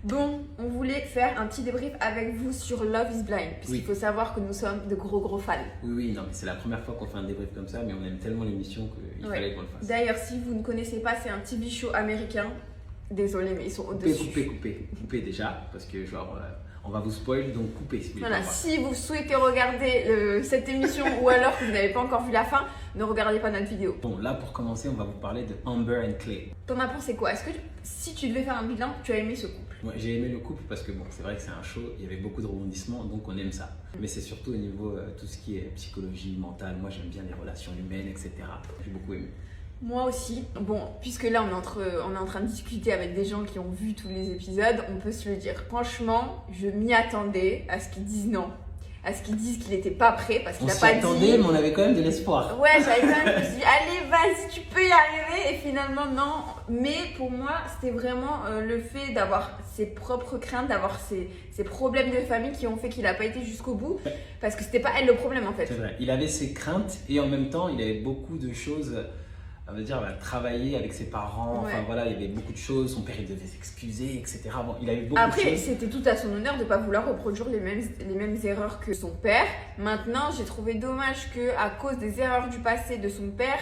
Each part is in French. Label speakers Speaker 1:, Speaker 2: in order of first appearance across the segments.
Speaker 1: Bon, on voulait faire un petit débrief avec vous sur Love is Blind, puisqu'il faut savoir que nous sommes de gros fans.
Speaker 2: Oui, non, mais c'est la première fois qu'on fait un débrief comme ça, mais on aime tellement l'émission qu'il fallait qu'on le fasse.
Speaker 1: D'ailleurs, si vous ne connaissez pas, c'est un TV show américain. Désolé, mais ils sont au-dessus.
Speaker 2: Coupez déjà, parce que genre, on va vous spoil, donc coupez si vous voulez.
Speaker 1: Voilà, si vous souhaitez regarder cette émission ou alors que vous n'avez pas encore vu la fin, ne regardez pas notre vidéo.
Speaker 2: Bon, là pour commencer, on va vous parler de Amber and Clay.
Speaker 1: T'en as pensé quoi? Est-ce que si tu devais faire un bilan, tu as aimé ce couple?
Speaker 2: Moi, j'ai aimé le couple parce que bon, c'est vrai que c'est un show, il y avait beaucoup de rebondissements, donc on aime ça. Mais c'est surtout au niveau tout ce qui est psychologie, mentale. Moi, j'aime bien les relations humaines, etc. J'ai beaucoup aimé.
Speaker 1: Moi aussi. Bon, puisque là on est en train de discuter avec des gens qui ont vu tous les épisodes, on peut se le dire. Franchement, je m'y attendais à ce qu'ils disent non. À ce qu'ils disent qu'il n'était pas prêt parce qu'il n'a pas dit.
Speaker 2: On s'y attendait, mais on avait quand même de l'espoir.
Speaker 1: Ouais, j'avais quand même dit, allez, vas-y, tu peux y arriver. Et finalement, non. Mais pour moi, c'était vraiment le fait d'avoir ses propres craintes, d'avoir ses problèmes de famille qui ont fait qu'il n'a pas été jusqu'au bout. Parce que c'était pas elle le problème en fait.
Speaker 2: C'est vrai. Il avait ses craintes et en même temps, il avait beaucoup de choses. On va dire, travailler avec ses parents,
Speaker 1: ouais.
Speaker 2: Enfin voilà, il y avait beaucoup de choses, son père il devait s'excuser, etc. Bon, il avait beaucoup
Speaker 1: Après,
Speaker 2: de choses.
Speaker 1: c'était tout à son honneur de ne pas vouloir reproduire les mêmes erreurs que son père. Maintenant, j'ai trouvé dommage qu'à cause des erreurs du passé de son père,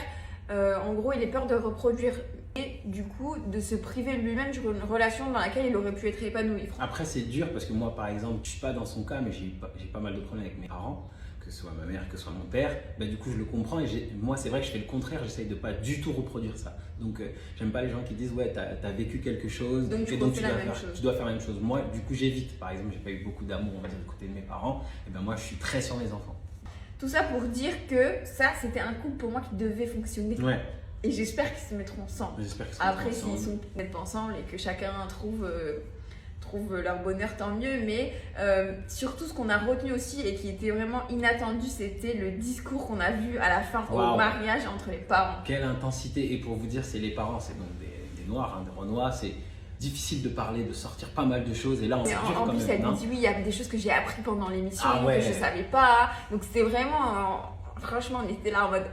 Speaker 1: en gros, il ait peur de reproduire et du coup de se priver lui-même d'une relation dans laquelle il aurait pu être épanoui.
Speaker 2: Après, c'est dur parce que moi, par exemple, je ne suis pas dans son cas, mais j'ai pas mal de problèmes avec mes parents. Que ce soit ma mère, que ce soit mon père, bah, du coup je le comprends et moi c'est vrai que je fais le contraire, j'essaye de pas du tout reproduire ça. Donc j'aime pas les gens qui disent ouais t'as vécu quelque chose
Speaker 1: donc
Speaker 2: tu dois faire la même chose. Moi du coup j'évite, par exemple j'ai pas eu beaucoup d'amour on va dire du côté de mes parents, et ben moi je suis très sur mes enfants.
Speaker 1: Tout ça pour dire que ça c'était un couple pour moi qui devait fonctionner.
Speaker 2: Ouais.
Speaker 1: Et j'espère qu'ils se mettront ensemble. Après s'ils sont peut-être pas ensemble et que chacun trouve leur bonheur, tant mieux, mais surtout ce qu'on a retenu aussi et qui était vraiment inattendu, c'était le discours qu'on a vu à la fin au mariage entre les parents.
Speaker 2: Quelle intensité! Et pour vous dire, c'est les parents, c'est donc des noirs, des Renois, c'est difficile de parler, de sortir pas mal de choses et là on s'est
Speaker 1: en plus elle me dit oui, il y a des choses que j'ai appris pendant l'émission que je savais pas, donc c'était vraiment... Franchement, on était là en mode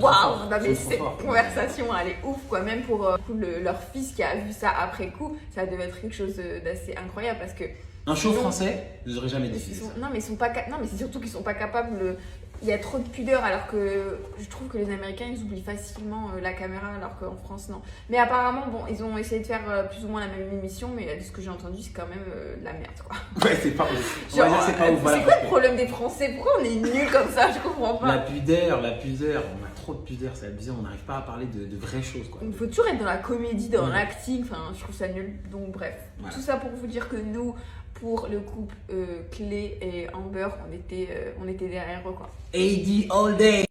Speaker 1: waouh, on avait cette conversation, elle est ouf quoi. Même pour leur fils qui a vu ça après coup, ça devait être quelque chose d'assez incroyable parce que.
Speaker 2: Un show français, je n'aurais jamais diffusé.
Speaker 1: Non, mais ils sont pas. Non, mais c'est surtout qu'ils sont pas capables. Il y a trop de pudeur alors que je trouve que les Américains ils oublient facilement la caméra alors qu'en France non. Mais apparemment bon ils ont essayé de faire plus ou moins la même émission mais de ce que j'ai entendu c'est quand même de la merde quoi.
Speaker 2: Ouais c'est pas ouf.
Speaker 1: C'est quoi le problème des Français? Pourquoi on est nuls comme ça? Je comprends pas.
Speaker 2: La pudeur, on a trop de pudeur, c'est abusé, on n'arrive pas à parler de vraies choses quoi.
Speaker 1: Il faut toujours être dans la comédie, dans l'acting, enfin je trouve ça nul. Donc bref, voilà. Tout ça pour vous dire que nous pour le couple Clay et Amber, on était derrière eux quoi.
Speaker 2: AD all day.